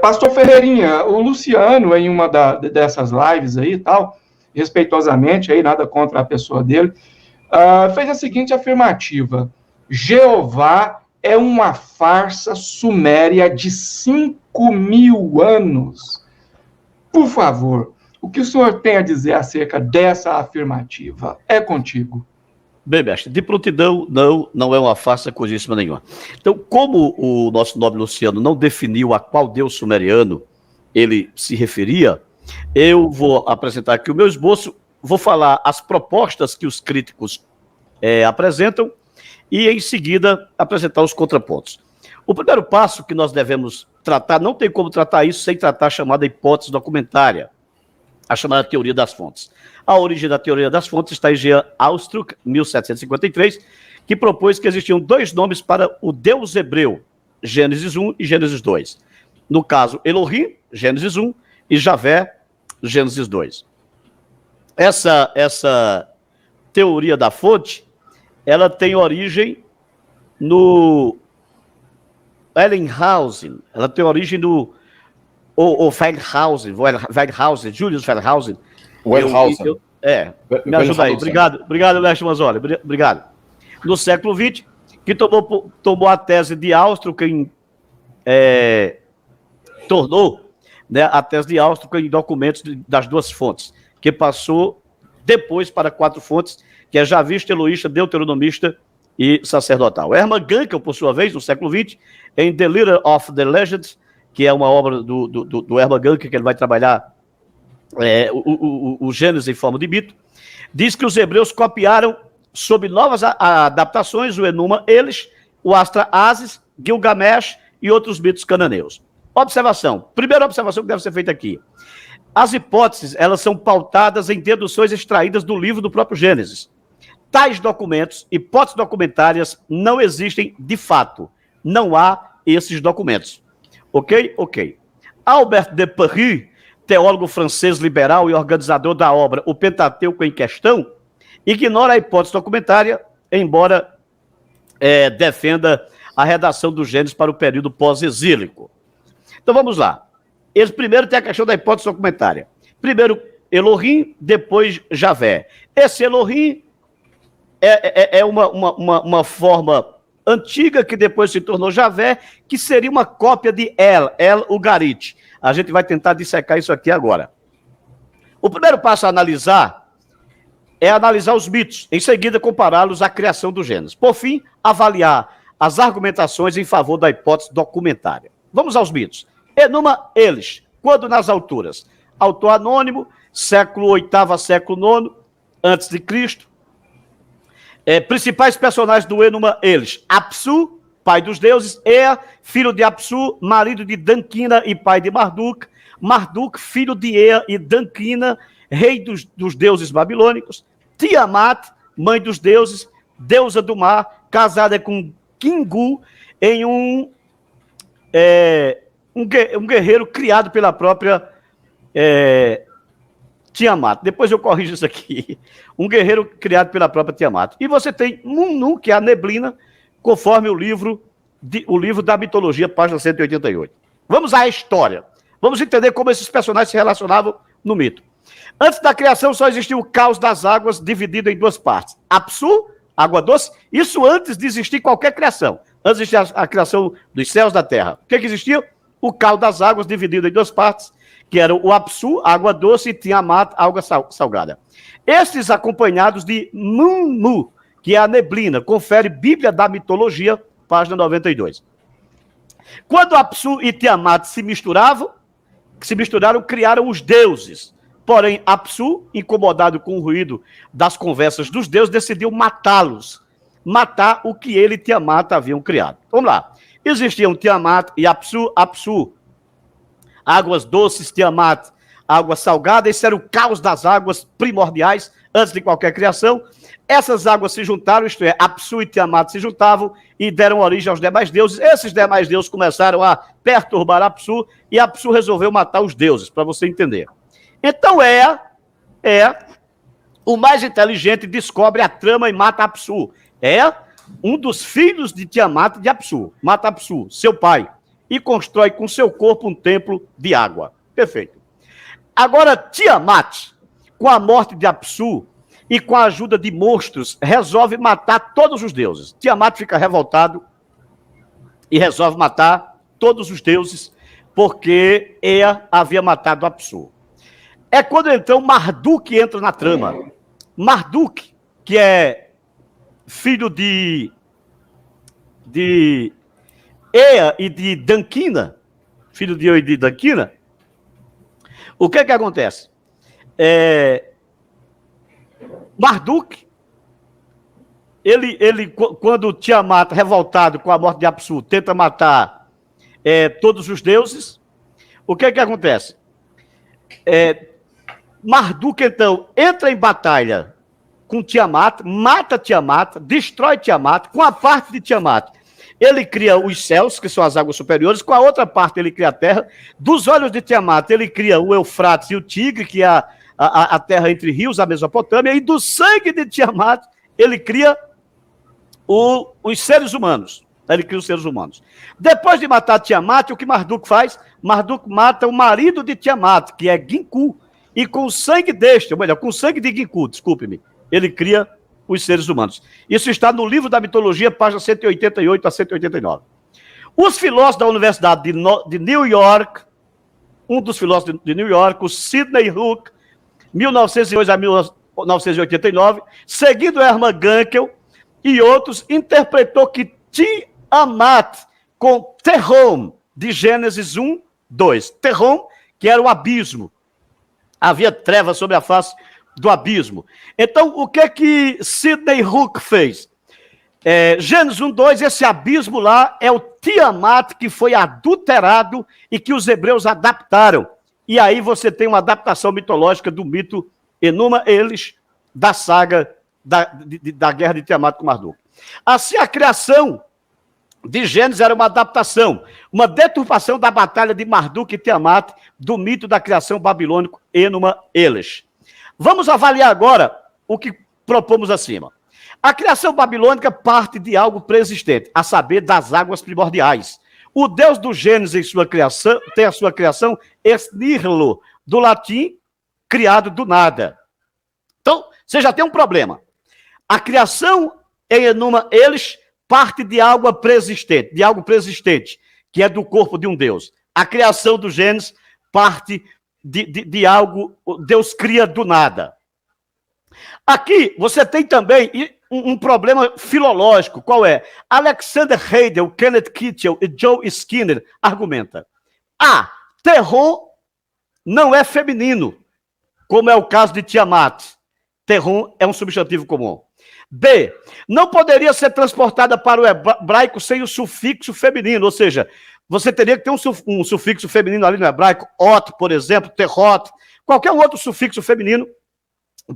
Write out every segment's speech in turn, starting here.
Pastor Ferreirinha, o Luciano, em uma dessas lives aí e tal, respeitosamente, aí, nada contra a pessoa dele, fez a seguinte afirmativa: Jeová é uma farsa suméria de 5.000 anos. Por favor, o que o senhor tem a dizer acerca dessa afirmativa? É contigo. Bem, mestre, de prontidão, não é uma farsa coisíssima nenhuma. Então, como o nosso nobre Luciano não definiu a qual deus sumeriano ele se referia, eu vou apresentar aqui o meu esboço, vou falar as propostas que os críticos apresentam e, em seguida, apresentar os contrapontos. O primeiro passo que nós devemos tratar, não tem como tratar isso sem tratar a chamada hipótese documentária, a chamada teoria das fontes. A origem da teoria das fontes está em Jean Austruc, 1753, que propôs que existiam dois nomes para o Deus hebreu, Gênesis 1 e Gênesis 2. No caso, Elohim, Gênesis 1, e Javé, Gênesis 2. Essa teoria da fonte, ela tem origem no Ellinghausen, ela tem origem no Feldhausen, Julius Feldhausen. Wellhausen. Me ajuda aí. Obrigado, mestre Manzoli. Obrigado. No século XX, que tomou a tese de Austruc, tornou, né, a tese de Austruc em documentos das duas fontes, que passou depois para 4 fontes, que é javista, eloísta, deuteronomista e sacerdotal. Hermann Gunkel, por sua vez, no século XX, em The Leader of the Legends, que é uma obra do Hermann Gunkel, que ele vai trabalhar o Gênesis em forma de mito, diz que os hebreus copiaram, sob novas adaptações, o Enuma Elis, o Astra Asis, Gilgamesh e outros mitos cananeus. Observação. Primeira observação que deve ser feita aqui. As hipóteses, elas são pautadas em deduções extraídas do livro do próprio Gênesis. Tais documentos, hipóteses documentárias, não existem de fato. Não há esses documentos. Ok? Ok. Albert de Paris, teólogo francês liberal e organizador da obra O Pentateuco em Questão, ignora a hipótese documentária, embora defenda a redação do Gênesis para o período pós-exílico. Então vamos lá. Eles primeiro tem a questão da hipótese documentária. Primeiro Elohim, depois Javé. Esse Elohim é uma forma antiga que depois se tornou Javé, que seria uma cópia de El Ugarit. A gente vai tentar dissecar isso aqui agora. O primeiro passo a analisar é analisar os mitos, em seguida compará-los à criação do Gênesis. Por fim, avaliar as argumentações em favor da hipótese documentária. Vamos aos mitos. Enuma Elis, quando nas alturas? Autor anônimo, século VIII a século IX, antes de Cristo. Principais personagens do Enuma Elis: Apsu, pai dos deuses; Ea, filho de Apsu, marido de Dankina e pai de Marduk; Marduk, filho de Ea e Dankina, rei dos deuses babilônicos; Tiamat, mãe dos deuses, deusa do mar, casada com Kingu, em um guerreiro criado pela própria Tiamat. Depois eu corrijo isso aqui. Um guerreiro criado pela própria Tiamat. E você tem Munu, que é a neblina, conforme o livro da mitologia, página 188. Vamos à história. Vamos entender como esses personagens se relacionavam no mito. Antes da criação só existia o caos das águas, dividido em 2 partes. Apsu, água doce, isso antes de existir qualquer criação. Antes de existir a criação dos céus e da terra. O que existia? O caos das águas, dividido em 2 partes, que era o Apsu, água doce, e Tiamat, água salgada. Estes acompanhados de Munu, que é a neblina, confere Bíblia da Mitologia, página 92. Quando Apsu e Tiamat se misturaram, criaram os deuses. Porém, Apsu, incomodado com o ruído das conversas dos deuses, decidiu matá-los. Matar o que ele e Tiamat haviam criado. Vamos lá. Existiam Tiamat e Apsu. Apsu, águas doces; Tiamat, água salgada. Esse era o caos das águas primordiais, antes de qualquer criação. Essas águas se juntaram, isto é, Apsu e Tiamat se juntavam e deram origem aos demais deuses. Esses demais deuses começaram a perturbar Apsu e Apsu resolveu matar os deuses, para você entender. Então o mais inteligente, descobre a trama e mata Apsu. Um dos filhos de Tiamat e de Apsu. Mata Apsu, seu pai. e constrói com seu corpo um templo de água. Perfeito. Agora, Tiamat, com a morte de Apsu e com a ajuda de monstros, resolve matar todos os deuses. Tiamat fica revoltado e resolve matar todos os deuses, porque Ea havia matado Apsu. É quando, então, Marduk entra na trama. Marduk, que é filho de Ea e de Dankina, filho de Ea e de Dankina, o que acontece? Marduk, ele, quando Tiamat, revoltado com a morte de Apsu, tenta matar todos os deuses, o que acontece? Marduk, então, entra em batalha com Tiamat, mata Tiamat, destrói Tiamat, com a parte de Tiamat. Ele cria os céus, que são as águas superiores, com a outra parte ele cria a terra. Dos olhos de Tiamat, ele cria o Eufrates e o Tigre, que é a terra entre rios, a Mesopotâmia, e do sangue de Tiamat, ele cria os seres humanos. Ele cria os seres humanos. Depois de matar Tiamat, o que Marduk faz? Marduk mata o marido de Tiamat, que é Ginku, e com o sangue deste, ou melhor, com o sangue de Ginku, desculpe-me, ele cria os seres humanos. Isso está no livro da mitologia, página 188 a 189. Os filósofos da Universidade de New York, um dos filósofos de New York, o Sidney Hook, 1902 a 1989, seguindo Hermann Gunkel e outros, interpretou que Tiamat com Terrom, de Gênesis 1, 2. Terrom, que era o abismo. Havia trevas sobre a face do abismo. Então, o que Sidney Hook fez? Gênesis 1, 2, esse abismo lá é o Tiamat que foi adulterado e que os hebreus adaptaram. E aí você tem uma adaptação mitológica do mito Enuma Elish, da saga da guerra de Tiamat com Marduk. Assim, a criação de Gênesis era uma adaptação, uma deturpação da batalha de Marduk e Tiamat, do mito da criação babilônico Enuma Elish. Vamos avaliar agora o que propomos acima. A criação babilônica parte de algo preexistente, a saber, das águas primordiais. O Deus do Gênesis em sua criação, tem a sua criação ex nihilo, do latim, criado do nada. Então, você já tem um problema. A criação em Enuma Elish parte de algo preexistente, que é do corpo de um Deus. A criação do Gênesis parte de algo, Deus cria do nada. Aqui você tem também um problema filológico, qual é? Alexander Heidel, Kenneth Kitchell e Joe Skinner argumentam. A. Terrom não é feminino, como é o caso de Tiamat. Terrom é um substantivo comum. B. Não poderia ser transportada para o hebraico sem o sufixo feminino, ou seja, você teria que ter um sufixo feminino ali no hebraico, ot, por exemplo, terrot, qualquer outro sufixo feminino,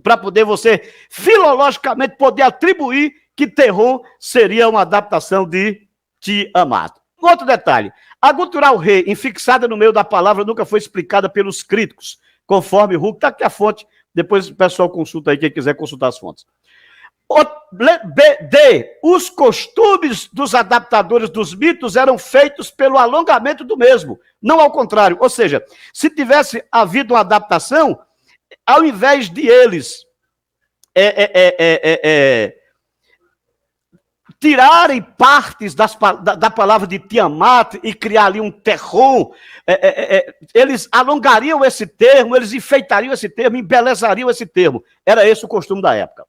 para poder você, filologicamente, poder atribuir que Terrom seria uma adaptação de Tiamat. Outro detalhe, a gutural re, infixada no meio da palavra, nunca foi explicada pelos críticos, conforme Huck, está aqui a fonte, depois o pessoal consulta aí, quem quiser consultar as fontes. D. Os costumes dos adaptadores dos mitos eram feitos pelo alongamento do mesmo, não ao contrário. Ou seja, se tivesse havido uma adaptação, ao invés de eles tirarem partes da palavra de Tiamat e criar ali um Terrom, eles alongariam esse termo, eles enfeitariam esse termo, embelezariam esse termo. Era esse o costume da época.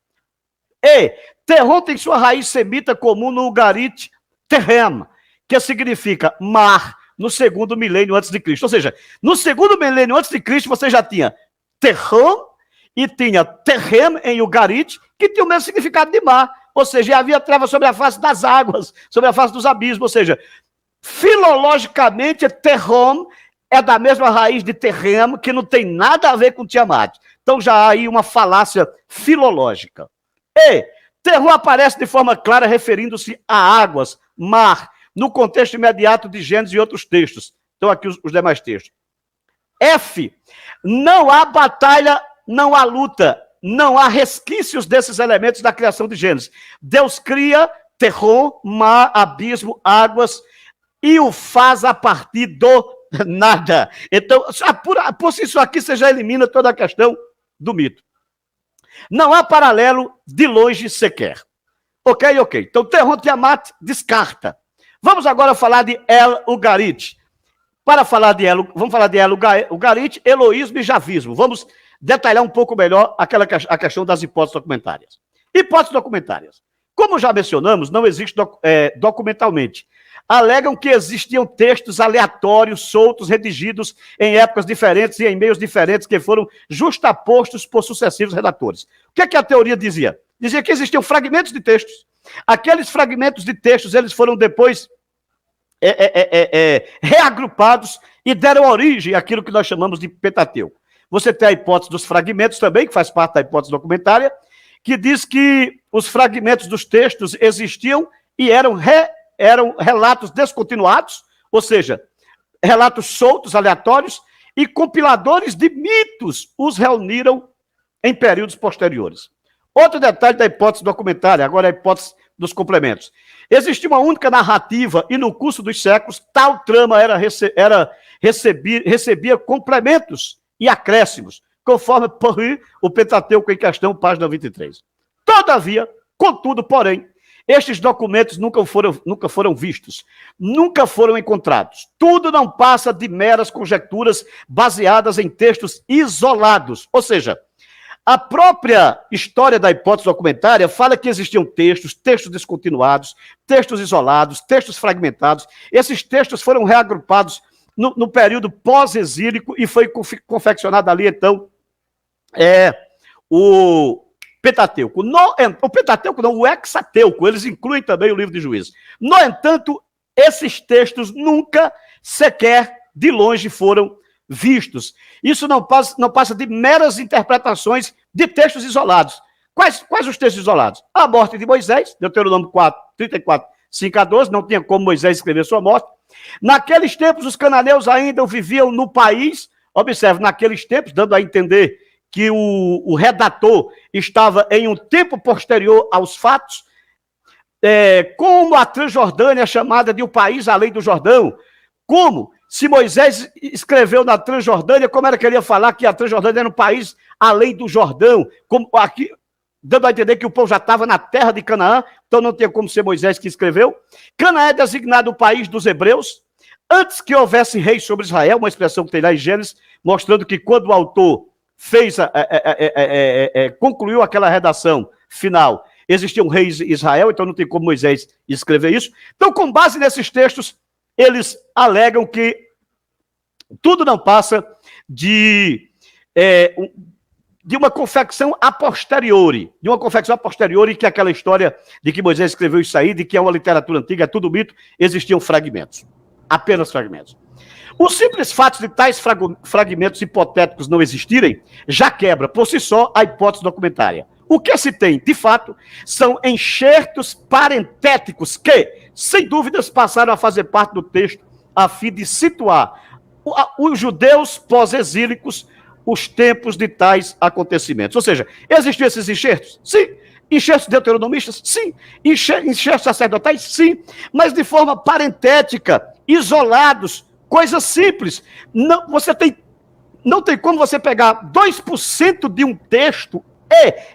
E Terrom tem sua raiz semita comum no Ugarit Terrem, que significa mar, no segundo milênio antes de Cristo. Ou seja, no segundo milênio antes de Cristo, você já tinha Terrom e tinha Terrem em Ugarit, que tinha o mesmo significado de mar. Ou seja, havia trevas sobre a face das águas, sobre a face dos abismos. Ou seja, filologicamente, Terrom é da mesma raiz de Terrem, que não tem nada a ver com Tiamat. Então já há aí uma falácia filológica. E Terrom aparece de forma clara referindo-se a águas, mar, no contexto imediato de Gênesis e outros textos. Então aqui os demais textos. F. Não há batalha, não há luta, não há resquícios desses elementos da criação de Gênesis. Deus cria Terrom, mar, abismo, águas, e o faz a partir do nada. Então, por si só aqui, você já elimina toda a questão do mito. Não há paralelo de longe sequer. Ok. Então, Terron Tiamat descarta. Vamos agora falar de El Ugarit. Vamos falar de El Ugarit, Eloísmo e Javismo. Vamos detalhar um pouco melhor a questão das hipóteses documentárias. Hipóteses documentárias. Como já mencionamos, não existe documentalmente. Alegam que existiam textos aleatórios, soltos, redigidos em épocas diferentes e em meios diferentes que foram justapostos por sucessivos redatores. O que é que a teoria dizia? Dizia que existiam fragmentos de textos. Aqueles fragmentos de textos, eles foram depois reagrupados e deram origem àquilo que nós chamamos de Pentateuco. Você tem a hipótese dos fragmentos também, que faz parte da hipótese documentária, que diz que os fragmentos dos textos existiam e eram relatos descontinuados, ou seja, relatos soltos, aleatórios, e compiladores de mitos os reuniram em períodos posteriores. Outro detalhe da hipótese documentária, agora a hipótese dos complementos. Existia uma única narrativa e no curso dos séculos, tal trama recebia complementos e acréscimos, conforme o Pentateuco em questão, página 23. Todavia, contudo, porém, estes documentos nunca foram vistos, nunca foram encontrados. Tudo não passa de meras conjecturas baseadas em textos isolados. Ou seja, a própria história da hipótese documentária fala que existiam textos descontinuados, textos isolados, textos fragmentados. Esses textos foram reagrupados no período pós-exílico e foi confeccionado ali, então, o Pentateuco. O Pentateuco não, o Hexateuco, eles incluem também o livro de Juízes. No entanto, esses textos nunca sequer de longe foram vistos. Isso não passa de meras interpretações de textos isolados. Quais os textos isolados? A morte de Moisés, Deuteronômio 34, 5 a 12, não tinha como Moisés escrever sua morte. Naqueles tempos, os cananeus ainda viviam no país. Observe, naqueles tempos, dando a entender que o redator estava em um tempo posterior aos fatos, como a Transjordânia é chamada de o país além do Jordão, como se Moisés escreveu na Transjordânia, como era que ele ia falar que a Transjordânia era um país além do Jordão, como aqui, dando a entender que o povo já estava na terra de Canaã, então não tinha como ser Moisés que escreveu. Canaã é designado o país dos hebreus, antes que houvesse rei sobre Israel, uma expressão que tem lá em Gênesis, mostrando que quando o autor concluiu aquela redação final, existia um rei Israel, então não tem como Moisés escrever isso. Então, com base nesses textos, eles alegam que tudo não passa de uma confecção a posteriori, que é aquela história de que Moisés escreveu isso aí, de que é uma literatura antiga, é tudo mito, existiam fragmentos, apenas fragmentos. O simples fato de tais fragmentos hipotéticos não existirem já quebra, por si só, a hipótese documentária. O que se tem, de fato, são enxertos parentéticos que, sem dúvidas, passaram a fazer parte do texto a fim de situar os judeus pós-exílicos os tempos de tais acontecimentos. Ou seja, existiam esses enxertos? Sim. Enxertos deuteronomistas? Sim. Enxertos sacerdotais? Sim. Mas de forma parentética, isolados, coisas simples. Não tem como você pegar 2% de um texto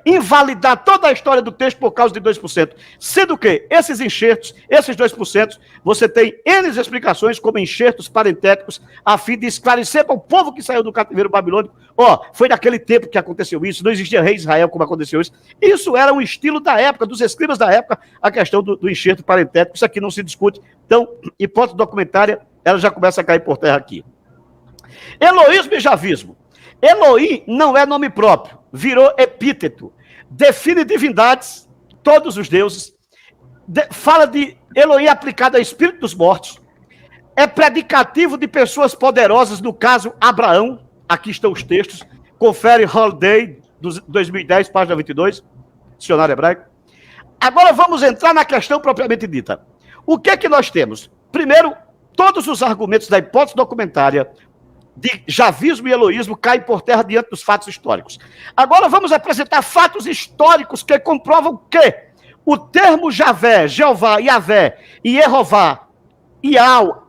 e invalidar toda a história do texto por causa de 2%. Sendo que esses enxertos, esses 2%, você tem N explicações como enxertos parentéticos a fim de esclarecer para o povo que saiu do cativeiro babilônico, foi naquele tempo que aconteceu isso, não existia rei Israel como aconteceu isso. Isso era um estilo da época, dos escribas da época, a questão do enxerto parentético, isso aqui não se discute. Então, hipótese documentária, ela já começa a cair por terra aqui. Eloísmo e Javismo. Elohim não é nome próprio, virou epíteto. Define divindades, todos os deuses. Fala de Elohim aplicado ao espírito dos mortos. É predicativo de pessoas poderosas, no caso, Abraão. Aqui estão os textos. Confere Holiday, 2010, página 22, dicionário hebraico. Agora vamos entrar na questão propriamente dita. O que é que nós temos? Primeiro, todos os argumentos da hipótese documentária de javismo e eloísmo caem por terra diante dos fatos históricos. Agora vamos apresentar fatos históricos que comprovam que o termo Javé, Jeová, Yavé e Jeová Iau,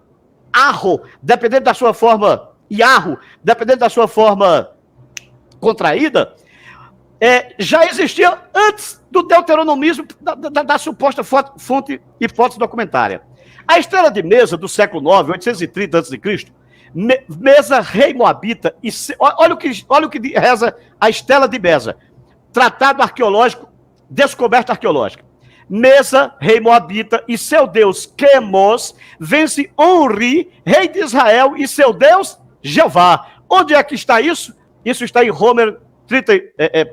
Arro, dependendo da sua forma, Iarro, dependendo da sua forma contraída, já existia antes do deuteronomismo da suposta fonte hipótese documentária. A estrela de Mesa do século IX, 830 a.C., Mesa, rei moabita, olha o que reza a estela de Mesa, tratado arqueológico, descoberta arqueológica. Mesa, rei moabita, e seu deus Quemos, vence Onri, rei de Israel, e seu deus Jeová. Onde é que está isso? Isso está em Homer,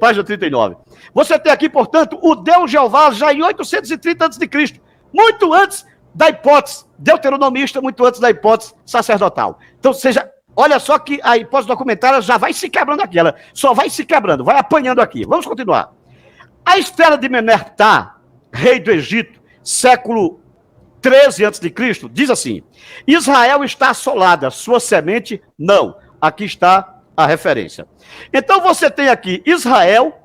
página 39. Você tem aqui, portanto, o deus Jeová já em 830 a.C., muito antes da hipótese deuteronomista, muito antes da hipótese sacerdotal. Então, olha só que a hipótese documentária já vai se quebrando aqui, ela só vai se quebrando, vai apanhando aqui. Vamos continuar. A estela de Menerptah, rei do Egito, século 13 a.C., diz assim: Israel está assolada, sua semente não. Aqui está a referência. Então você tem aqui Israel,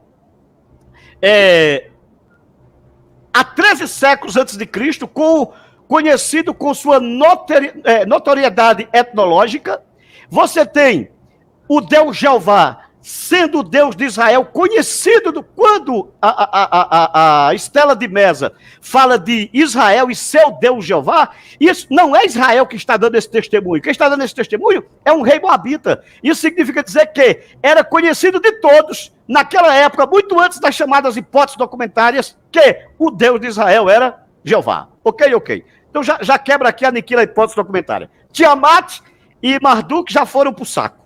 há 13 séculos antes de Cristo, conhecido com sua notoriedade etnológica. Você tem o Deus Jeová, sendo o Deus de Israel, conhecido quando a estela de Mesa fala de Israel e seu Deus Jeová. Isso não é Israel que está dando esse testemunho. Quem está dando esse testemunho é um rei moabita. Isso significa dizer que era conhecido de todos, naquela época, muito antes das chamadas hipóteses documentárias, que o Deus de Israel era Jeová. Ok. Então já quebra aqui, aniquila a hipótese documentária. Tiamat e Marduk já foram para o saco.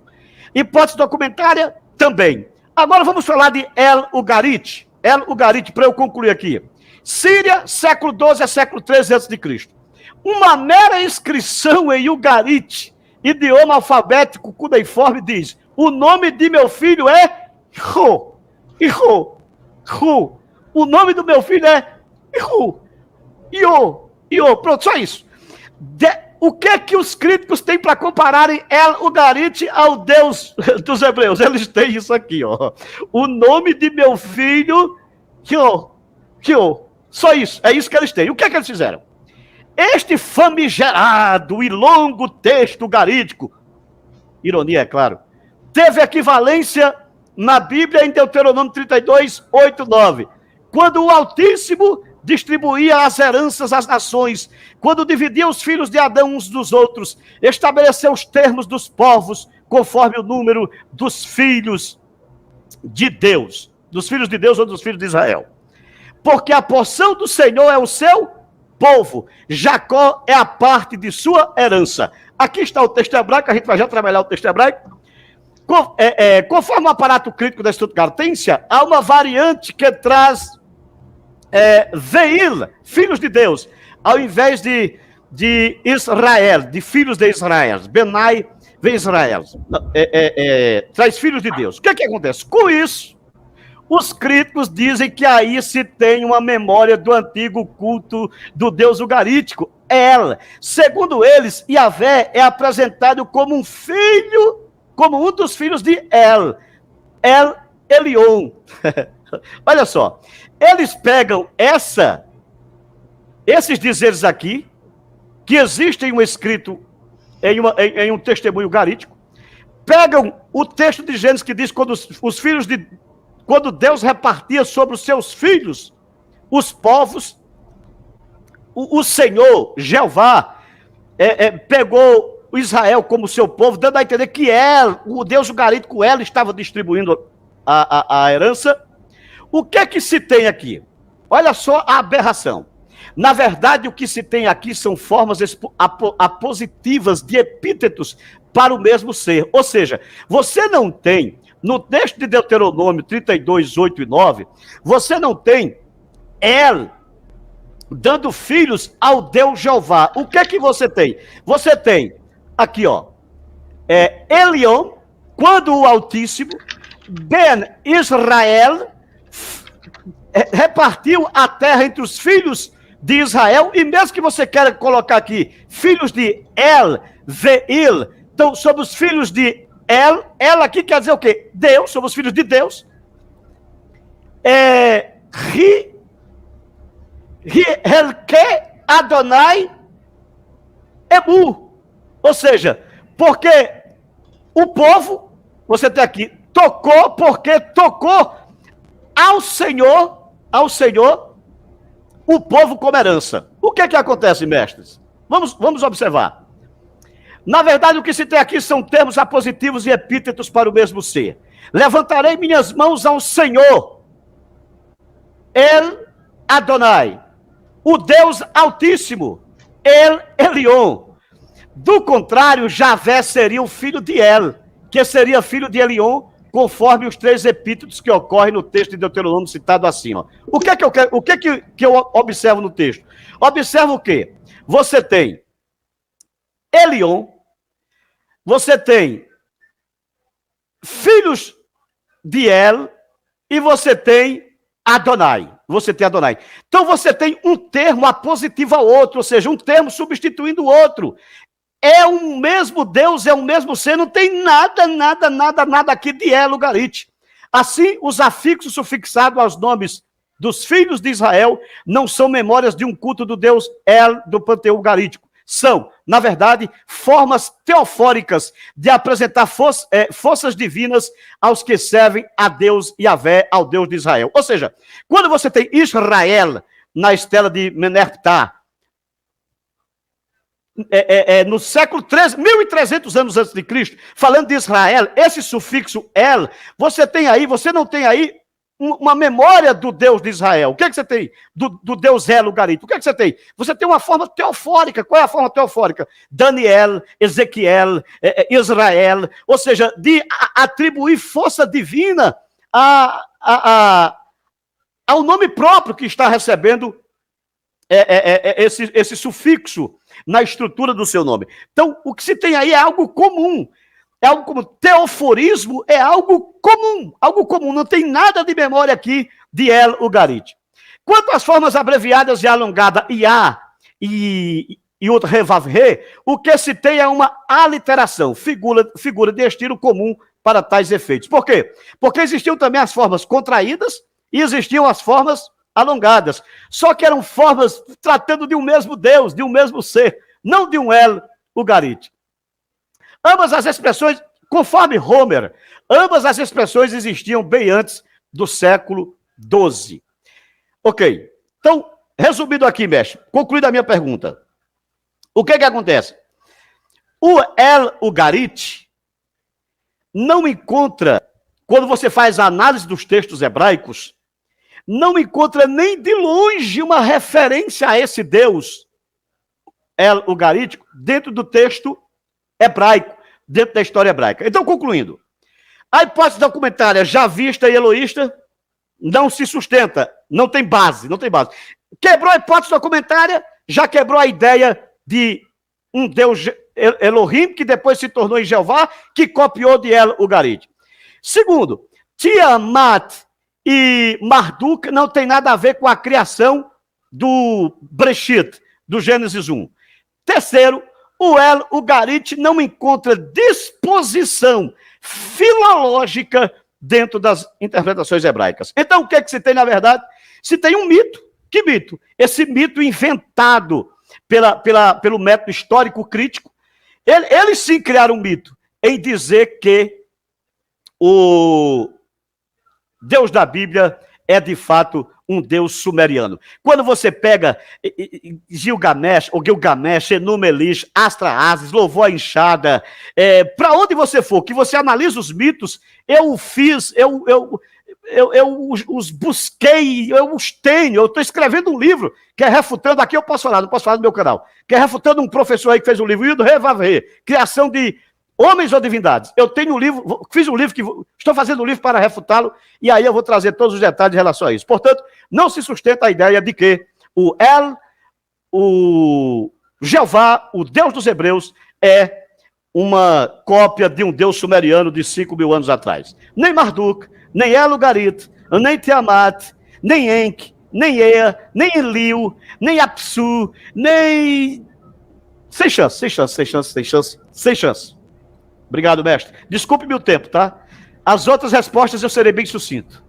Hipótese documentária também. Agora vamos falar de El-Ugarit. El-Ugarit, para eu concluir aqui. Síria, século 12 a século 13 a.C. Uma mera inscrição em Ugarit, idioma alfabético cuneiforme, diz: o nome de meu filho é Hu. O nome do meu filho é Hu. Pronto, só isso. O que é que os críticos têm para compararem El-Ugarit ao Deus dos hebreus? Eles têm isso aqui, ó. O nome de meu filho, só isso, é isso que eles têm. O que é que eles fizeram? Este famigerado e longo texto ugarítico, ironia, é claro, teve equivalência na Bíblia em Deuteronômio 32, 8, 9, quando o Altíssimo distribuía as heranças às nações, quando dividia os filhos de Adão uns dos outros, estabeleceu os termos dos povos, conforme o número dos filhos de Deus ou dos filhos de Israel. Porque a porção do Senhor é o seu povo, Jacó é a parte de sua herança. Aqui está o texto hebraico, a gente vai já trabalhar o texto hebraico. Conforme o aparato crítico da Stuttgartensia, há uma variante que traz Veil, filhos de Deus, ao invés de Israel, de filhos de Israel. Benai vem Israel. Traz filhos de Deus. O que é que acontece? Com isso, os críticos dizem que aí se tem uma memória do antigo culto do Deus ugarítico, El. Segundo eles, Yahvé é apresentado como um filho, como um dos filhos de El. El Elion. Olha só. Eles pegam esses dizeres aqui, que existem um escrito em um testemunho ugarítico, pegam o texto de Gênesis que diz quando Deus repartia sobre os seus filhos os povos, o Senhor, Jeová, pegou Israel como seu povo, dando a entender que o Deus ugarítico, estava distribuindo a herança. O que é que se tem aqui? Olha só a aberração. Na verdade, o que se tem aqui são formas apositivas de epítetos para o mesmo ser. Ou seja, você não tem, no texto de Deuteronômio 32, 8 e 9, você não tem El dando filhos ao Deus Jeová. O que é que você tem? Você tem aqui, ó, Elion, quando o Altíssimo, Ben Israel, repartiu a terra entre os filhos de Israel, e mesmo que você queira colocar aqui filhos de El, Veil, então sobre os filhos de El aqui quer dizer o quê? Deus, sobre os filhos de Deus. Helke Adonai Emu. Ou seja, porque o povo, você tem aqui, tocou porque tocou ao Senhor, o povo como herança. O que é que acontece, mestres? Vamos observar. Na verdade, o que se tem aqui são termos apositivos e epítetos para o mesmo ser. Levantarei minhas mãos ao Senhor, El Adonai, o Deus Altíssimo, El Elion. Do contrário, Javé seria o filho de El, que seria filho de Elion, conforme os 3 epítetos que ocorrem no texto de Deuteronômio citado acima. O que é que eu observo no texto? Observo o quê? Você tem Elion, você tem filhos de El e você tem Adonai. Então você tem um termo apositivo ao outro, ou seja, um termo substituindo o outro. É um mesmo Deus, é um mesmo ser, não tem nada aqui de El Ugarit. Assim, os afixos sufixados aos nomes dos filhos de Israel não são memórias de um culto do Deus El do panteão ugarítico. São, na verdade, formas teofóricas de apresentar forças divinas aos que servem a Deus Yahvé, ao Deus de Israel. Ou seja, quando você tem Israel na estela de Menerptah, no século 13, 1300 anos antes de Cristo, falando de Israel, esse sufixo El, você não tem aí uma memória do Deus de Israel. O que é que você tem? Do Deus El Ugarit. O que é que você tem? Você tem uma forma teofórica. Qual é a forma teofórica? Daniel, Ezequiel, Israel, ou seja, de atribuir força divina ao nome próprio que está recebendo esse sufixo na estrutura do seu nome. Então, o que se tem aí é algo comum. É algo como teoforismo, é algo comum, não tem nada de memória aqui de El Ugarit. Quanto às formas abreviadas e alongadas Iá e outro Revavre, o que se tem é uma aliteração, figura de estilo comum para tais efeitos. Por quê? Porque existiam também as formas contraídas e existiam as formas alongadas. Só que eram formas tratando de um mesmo Deus, de um mesmo ser, não de um El Ugarit. Ambas as expressões, conforme Homer, ambas as expressões existiam bem antes do século XII. Ok. Então, resumindo aqui, mestre, concluída a minha pergunta. O que acontece? O El Ugarit não encontra, quando você faz a análise dos textos hebraicos, não encontra nem de longe uma referência a esse Deus El Ugarítico dentro do texto hebraico, dentro da história hebraica. Então, concluindo, a hipótese documentária javista e eloísta não se sustenta, não tem base. Quebrou a hipótese documentária, já quebrou a ideia de um Deus Elohim, que depois se tornou em Jeová, que copiou de El Ugarit. Segundo, Tiamat e Marduk não tem nada a ver com a criação do Breshit, do Gênesis 1. Terceiro, o El Ugarit não encontra disposição filológica dentro das interpretações hebraicas. Então, o que é que se tem, na verdade? Se tem um mito. Que mito? Esse mito inventado pelo método histórico crítico. Eles sim criaram um mito em dizer que o Deus da Bíblia é, de fato, um Deus sumeriano. Quando você pega Gilgamesh, Enuma Elish, Astrahasis, Louvor à Enxada, para onde você for, que você analisa os mitos, eu os busquei, eu os tenho, eu estou escrevendo um livro que é refutando, aqui eu posso falar, não posso falar no meu canal, que é refutando um professor aí que fez um livro, Hildo Revavre, Criação de Homens ou Divindades. Eu tenho um livro, fiz um livro, estou fazendo um livro para refutá-lo, e aí eu vou trazer todos os detalhes em relação a isso. Portanto, não se sustenta a ideia de que o Jeová, o Deus dos Hebreus, é uma cópia de um Deus sumeriano de 5.000 anos atrás. Nem Marduk, nem El Ugarit, nem Tiamat, nem Enki, nem Ea, nem Eliu, nem Apsu, nem... Sem chance. Obrigado, mestre. Desculpe-me o tempo, tá? As outras respostas eu serei bem sucinto.